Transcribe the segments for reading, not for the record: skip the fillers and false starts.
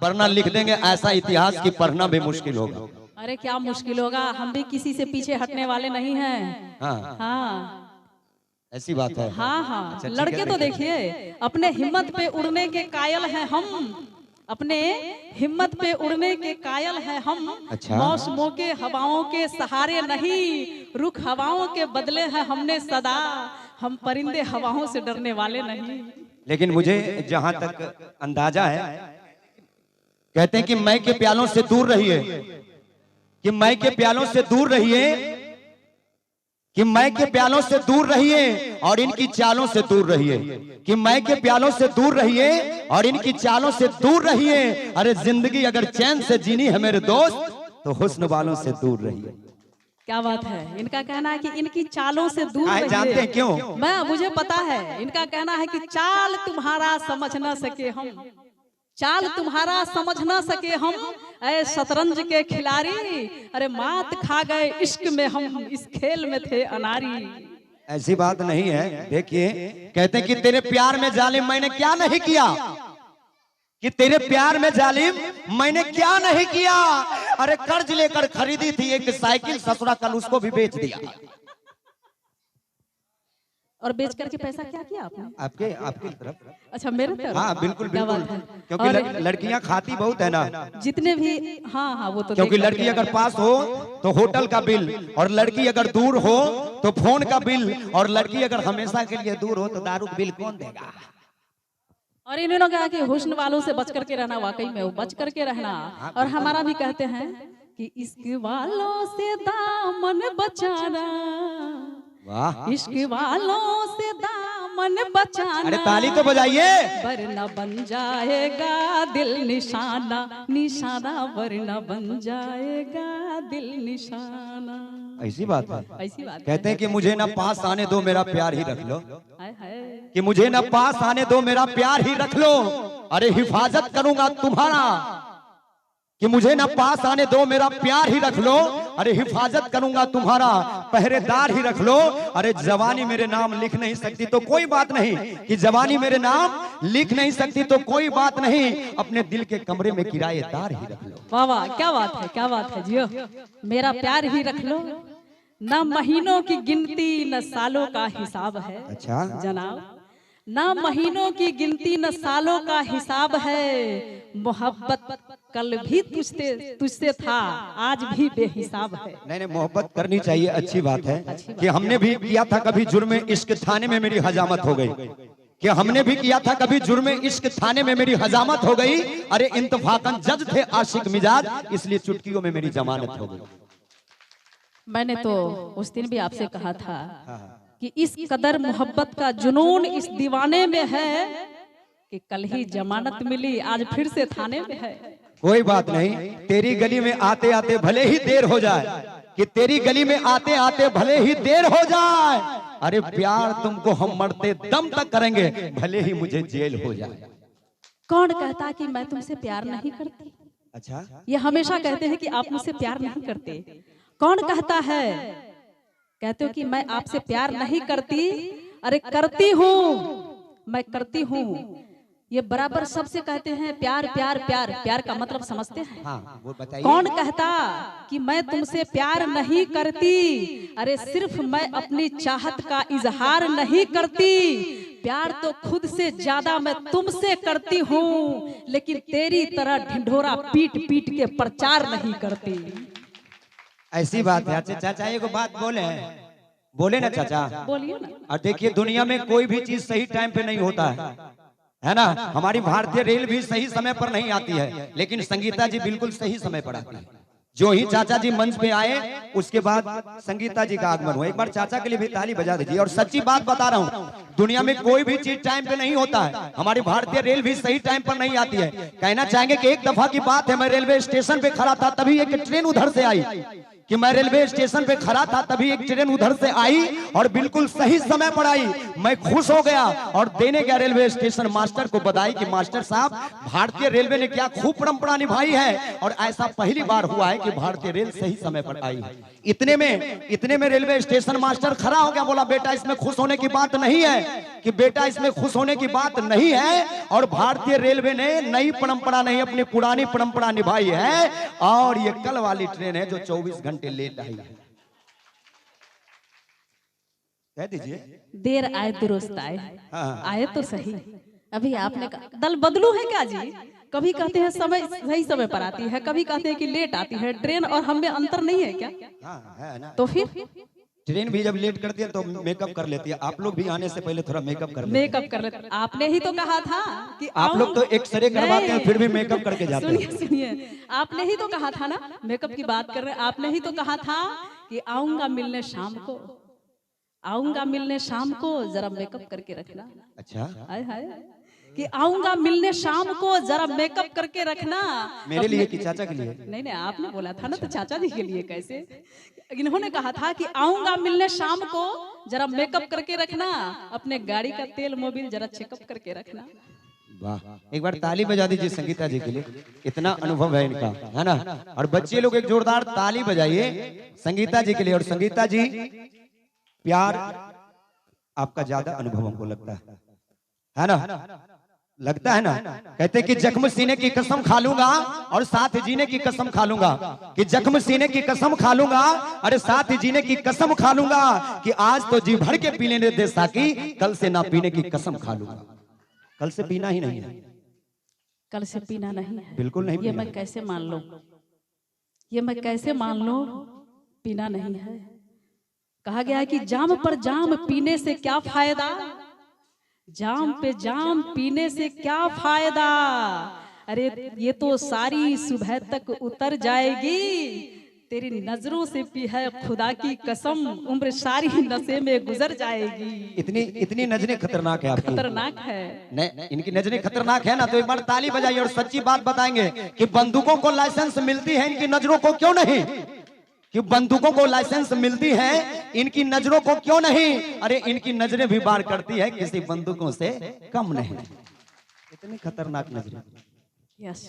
वरना लिख देंगे ऐसा इतिहास कि पढ़ना भी मुश्किल होगा। अरे क्या मुश्किल होगा, हम भी किसी से पीछे हटने वाले नहीं हैं। हाँ हाँ ऐसी बात है। हाँ हाँ अच्छा, ठीक लड़के है, तो देखिए अपने हिम्मत पे उड़ने के कायल हैं हम, अपने हिम्मत पे उड़ने के कायल हैं हम। अच्छा। मौसमों के हवाओं के सहारे नहीं, रुख हवाओं के बदले हैं हमने सदा, हम परिंदे हवाओं से डरने वाले नहीं। लेकिन मुझे जहां तक अंदाजा है, कहते हैं कि मई के प्यालों से दूर रहिए, कि मई के प्यालों से दूर रहिए, कि मई के प्यालों से दूर रहिए और इनकी चालों से दूर रहिए, कि मई के प्यालों से दूर रहिए और इनकी चालों से दूर रहिए। अरे जिंदगी अगर चैन से जीनी है मेरे दोस्त तो हुस्न वालों से दूर रहिए। क्या बात है, इनका कहना है कि इनकी चालों से दूर रहिए। जानते हैं क्यों? मुझे पता है, इनका कहना है कि चाल तुम्हारा समझ न सके हम, चाल तुम्हारा समझ न सके हम, ऐ शतरंज के खिलाड़ी, अरे मात खा गए इश्क में हम, इस खेल में थे अनारी। ऐसी बात नहीं है। देखिए कहते हैं कि तेरे प्यार में जालिम मैंने क्या नहीं किया, कि तेरे प्यार में जालिम मैंने क्या नहीं किया। अरे कर्ज लेकर खरीदी थी एक साइकिल, ससुरा कल उसको भी बेच दिया। और बेच करके पैसा क्या किया आपने? आपके आपकी तरफ? अच्छा मेरे तरफ? हाँ बिल्कुल बिल्कुल, क्योंकि लड़कियां खाती बहुत है ना। जितने भी हाँ हाँ वो तो, क्योंकि लड़की अगर पास हो तो होटल का बिल, और लड़की अगर दूर हो तो फोन का बिल, और लड़की अगर हमेशा के लिए दूर हो तो दारू का बिल कौन देगा। और इन्होंने कहा कि हुस्न वालों से बच करके रहना, वाकई में वो बच करके रहना। और हमारा भी कहते हैं कि इश्क वालों से दामन बचाना, वाह, इश्क वालों से दामन बचाना। अरे ताली तो बजाइए। वरना बन जाएगा दिल निशाना, निशाना वरना बन जाएगा दिल निशाना। ऐसी बात है। ऐसी बात कहते हैं कि मुझे ना पास आने दो मेरा प्यार ही रख लो, हाय हाय। कि मुझे ना पास आने दो मेरा प्यार ही रख लो, अरे हिफाजत करूंगा तुम्हारा, कि मुझे ना पास आने दो मेरा प्यार ही रख लो, अरे हिफाजत करूंगा तुम्हारा, पहरेदार ही रख लो। अरे जवानी मेरे नाम लिख नहीं सकती तो कोई बात नहीं, कि जवानी मेरे नाम लिख नहीं सकती तो कोई बात नहीं, अपने दिल के कमरे में किराएदार ही रख लो। वाह वाह क्या बात है, क्या बात है जियो, मेरा प्यार ही रख लो। न महीनों की गिनती न सालों का हिसाब है। अच्छा जनाब, न महीनों की गिनती न सालों का हिसाब है, मोहब्बत कल भी तुझसे था आज भी बेहिसाब है। नहीं मोहब्बत करनी चाहिए, अच्छी बात है। कि हमने भी किया था कभी जुर्म इश्क, थाने में मेरी हजामत हो गई, कि हमने भी किया था कभी जुर्म इश्क, थाने में मेरी हजामत हो गई। अरे इंतफाकन जज थे आशिक मिजाज, इसलिए चुटकियों में मेरी जमानत हो गई। मैंने तो उस दिन भी आपसे कहा था कि इस कदर मोहब्बत का जुनून इस दीवाने में है कि कल ही जमानत मिली आज फिर से थाने में है। कोई बात नहीं, तेरी गली में आते आते भले ही देर हो जाए, कि तेरी गली में आते आते भले ही देर हो जाए, अरे प्यार तुमको हम मरते दम तक करेंगे, भले ही मुझे जेल हो जाए। कौन कहता कि मैं तुमसे प्यार नहीं करती? अच्छा, ये हमेशा कहते हैं कि आप मुझसे प्यार नहीं करते। कौन कहता है? कहते हो कि मैं आपसे प्यार नहीं करती, अरे करती हूँ, मैं करती हूँ। ये बराबर सबसे कहते हैं प्यार प्यार प्यार, प्यार का मतलब समझते हैं? हाँ, वो बताइए। कौन कहता कि मैं तुमसे प्यार नहीं करती? अरे सिर्फ मैं अपनी चाहत का इजहार नहीं करती, प्यार तो खुद से ज्यादा मैं तुमसे करती हूँ, लेकिन तेरी तरह ढिंढोरा पीट पीट के प्रचार नहीं करती। ऐसी बात है। अच्छा चाचा एक बात बोले ना चाचा, बोलिए ना। और देखिए दुनिया में कोई भी चीज सही टाइम पे नहीं होता है ना। हमारी भारतीय रेल भी सही समय पर नहीं आती है, लेकिन संगीता जी बिल्कुल सही समय पर आती है। जो ही चाचा जी मंच पे आए उसके बाद संगीता जी का आगमन हुआ। एक बार चाचा के लिए भी ताली बजा दीजिए। और सच्ची बात बता रहा हूँ, दुनिया में कोई भी चीज टाइम पे नहीं होता है, हमारी भारतीय रेल भी सही टाइम पर नहीं आती है। कहना चाहेंगे कि एक दफा की बात है, मैं रेलवे स्टेशन पे खड़ा था, तभी एक ट्रेन उधर से आई, कि मैं रेलवे स्टेशन पे खड़ा था, तभी एक ट्रेन उधर से आई और बिल्कुल सही समय पर आई। मैं खुश हो गया और देने गया रेलवे स्टेशन मास्टर को बधाई कि मास्टर साहब, भारतीय रेलवे ने क्या खूब परंपरा निभाई है और ऐसा पहली बार हुआ है कि भारतीय रेल सही समय पर आई है। इतने में रेलवे स्टेशन मास्टर खड़ा हो गया, बोला बेटा इसमें खुश होने की बात नहीं है, कि बेटा इसमें खुश होने की बात नहीं है, और भारतीय रेलवे ने नई परंपरा नहीं अपनी पुरानी परंपरा निभाई है, और ये कल वाली ट्रेन है जो 24 घंटे लेट आई है। कह दीजिए, देर आए दुरुस्त आए। हाँ। आए तो सही। अभी आपने कहा दल बदलू है क्या जी? कभी कहते हैं समय सही समय पर आती है, कभी कहते हैं कि लेट आती है ट्रेन, और हम में अंतर नहीं है क्या? हाँ, है ना। तो फिर ट्रेन भी जब लेट करती है तो मेकअप कर लेती है। आप लोग भी आने से पहले थोड़ा मेकअप कर लेते हैं। मेकअप कर लेते। आपने ही तो कहा था कि आप लोग तो एक्सरे करवाते हैं फिर भी मेकअप करके जाते हैं। सुनिए सुनिए, आपने ही तो कहा था ना, मेकअप की बात कर रहे हैं, आपने ही तो कहा था कि आऊंगा मिलने शाम को, आऊंगा मिलने शाम को, जरा मेकअप करके रखना। अच्छा, हाय हाय, कि आऊंगा मिलने शाम को, जरा मेकअप करके रखना। मेरे लिए कि चाचा के लिए? नहीं नहीं, आपने बोला था ना, तो चाचा जी के लिए कैसे? इन्होंने कहा था कि आऊंगा मिलने शाम को, जरा मेकअप करके रखना, अपने गाड़ी का तेल मोबिल जरा चेकअप करके रखना। वाह, एक बार ताली बजा दीजिए संगीता जी के लिए, इतना अनुभव है इनका, है ना। और बच्चे लोग एक जोरदार ताली बजाइए संगीता जी के लिए। और संगीता जी, प्यार आपका ज्यादा अनुभव हमको लगता है ना, लगता है ना। कहते कि जख्म सीने की कसम खा लूंगा और साथ जीने की कसम खा लूंगा, कि जख्म सीने की कसम खा लूंगा, अरे साथ जीने की कसम खा लूंगा, कि आज तो जी भर के पी लेने दे साकी, कल से ना पीने की कसम खा लूंगा। कल से पीना ही नहीं है, कल से पीना नहीं है, बिल्कुल नहीं। ये मैं कैसे मान लूं, ये मैं कैसे मान लूं पीना नहीं है? कहा गया है कि जाम पर जाम पीने से क्या फायदा, जाम पे जाम पीने से क्या फायदा, अरे ये तो सारी सुबह तक उतर जाएगी, तेरी नजरों से पी है खुदा की कसम, उम्र सारी नशे में गुजर जाएगी। इतनी नजरें खतरनाक है आपकी। खतरनाक है। नहीं, इनकी नजरें खतरनाक है ना, तो एक बार ताली बजाइए और सच्ची बात बताएंगे कि बंदूकों को लाइसेंस मिलती है, इनकी नजरों को क्यों नहीं? कि बंदूकों को लाइसेंस मिलती है, इनकी नजरों को क्यों नहीं? अरे इनकी नजरें भी वार करती है, किसी बंदूकों से कम नहीं। इतनी खतरनाक नजरें। यस।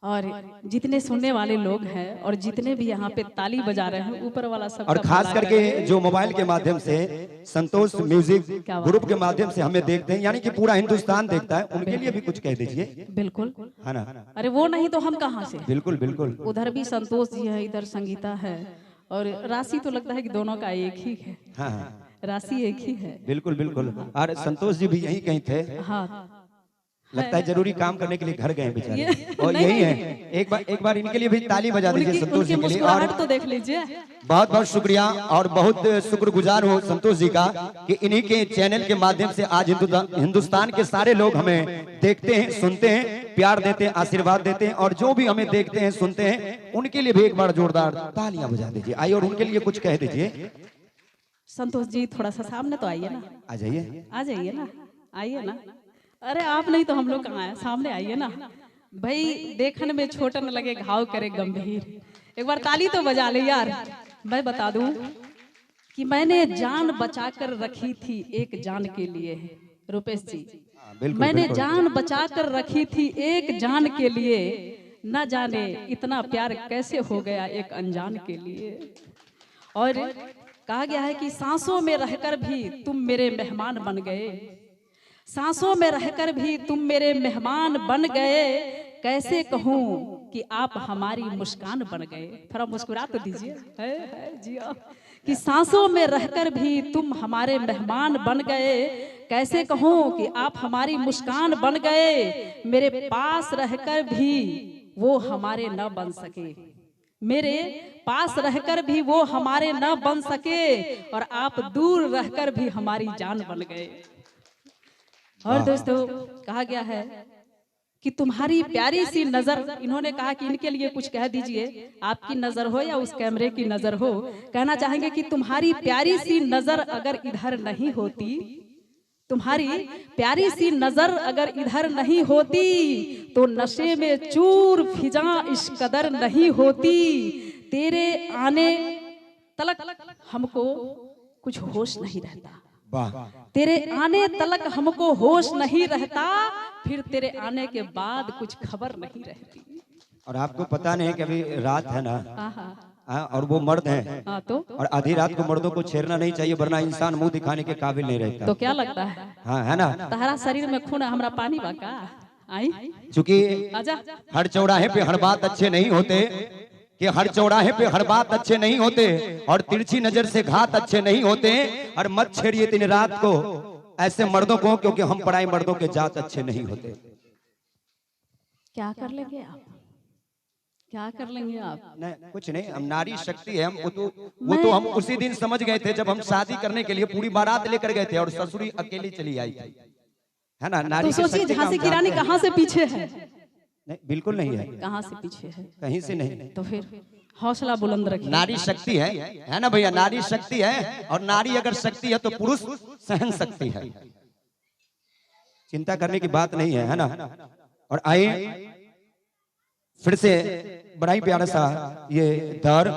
और जितने सुनने वाले लोग हैं और जितने भी यहाँ पे ताली बजा रहे हैं, ऊपर वाला सब और खास करके जो मोबाइल के माध्यम से संतोष म्यूजिक ग्रुप के माध्यम से हमें देखते हैं, यानी कि पूरा हिंदुस्तान देखता है, उनके लिए भी कुछ कह दीजिए। बिल्कुल, है ना। अरे वो नहीं तो हम कहाँ से? बिल्कुल बिल्कुल। उधर भी संतोष जी है, इधर संगीता है, और राशि तो लगता है कि दोनों का एक ही है। हाँ हाँ, राशि एक ही है। बिल्कुल बिल्कुल। और संतोष जी भी यहीं कहीं थे। हाँ, लगता है जरूरी काम करने के लिए घर गए बेचारे, और यही है। एक बार इनके लिए भी ताली बजा दीजिए संतोष जी के लिए। और तो देख लीजिए, बहुत बहुत शुक्रिया और बहुत शुक्रगुजार हूँ संतोष जी का कि इन्हीं के चैनल के माध्यम से आज हिंदुस्तान के सारे लोग हमें देखते हैं, सुनते हैं, प्यार देते हैं, आशीर्वाद देते हैं, और जो भी हमें देखते हैं, सुनते हैं, उनके लिए भी एक बार जोरदार तालियां बजा दीजिए। आइए और उनके लिए कुछ कह दीजिए। संतोष जी थोड़ा सा सामने तो आइए ना, आ जाइए, आ जाइए ना, आइए ना। अरे आप नहीं तो हम लोग कहाँ हैं, सामने आइए ना भाई। देखने में छोटा न लगे, घाव करे गंभीर। एक बार ताली तो बजा ले यार। मैं बता दूं कि मैंने जान बचा कर रखी थी एक जान के लिए, रुपेश जी। मैंने जान बचा कर रखी थी एक जान के लिए, न जाने इतना प्यार कैसे हो गया एक अनजान के लिए। और कहा गया है कि सांसों में रहकर भी तुम मेरे मेहमान बन गए, सांसों में रहकर भी तुम मेरे मेहमान बन गए, कैसे कहूँ कि आप हमारी मुस्कान बन गए। थोड़ा मुस्कुरा तो दीजिए, है जिया। कि सांसों में रहकर भी तुम हमारे मेहमान बन गए, कैसे कहूँ कि आप हमारी मुस्कान बन गए, मेरे पास रहकर भी वो हमारे न बन सके, मेरे पास रहकर भी वो हमारे न बन सके, और आप दूर रहकर भी हमारी जान बन गए। और दोस्तों कहा गया है कि तुम्हारी प्यारी सी नजर, इन्होंने कहा कि इनके लिए कुछ कह दीजिए, आपकी नजर हो या उस कैमरे की नजर हो, कहना चाहेंगे कि तुम्हारी प्यारी सी नजर अगर इधर नहीं होती, तुम्हारी प्यारी सी नजर अगर इधर नहीं होती, तो नशे में चूर फिजा इस कदर नहीं होती, तेरे आने तलक हमको कुछ होश नहीं रहता, वाह, तेरे आने तलक हमको होश नहीं रहता, फिर तेरे आने के बाद कुछ खबर नहीं रहती। और आपको पता नहीं कि अभी रात है ना, आहा, हाँ, और वो मर्द हैं, हाँ तो और आधी रात को मर्दों को छेड़ना नहीं चाहिए, वरना इंसान मुंह दिखाने के काबिल नहीं रहता। तो क्या लगता है हाँ, है ना, तहरा शरीर में खून है, हमरा पानी बाका आई क्योंकि आजा। हर चौराहे पे हर बात अच्छे नहीं होते, कि हर चौराहे पे हर बात अच्छे नहीं होते, और तिरछी नजर से घात अच्छे नहीं होते। और मत छेड़िए दिन रात को ऐसे मर्दों को, क्योंकि हम पराई मर्दों के जात अच्छे नहीं होते। क्या कर लेंगे आप, क्या कर लेंगे आप? नहीं, कुछ नहीं, हम नारी शक्ति है, हम वो तो हम उसी दिन समझ गए थे जब हम शादी करने के लिए पूरी बारात लेकर गए थे और ससुरी अकेली चली आई थी, है ना। नारी तो की सोचिए शक्ति का हम झांसी की रानी जानते हैं। कहाँ से पीछे है? नहीं, बिल्कुल नहीं है, कहाँ से पीछे है? कहीं से नहीं। तो फिर हौसला बुलंद रखिए। नारी शक्ति है ना भैया, नारी शक्ति है, और नारी अगर शक्ति है तो पुरुष सहन शक्ति है, चिंता करने की बात नहीं है ना। और आइए फिर से बड़ा ही प्यारा सा ये दर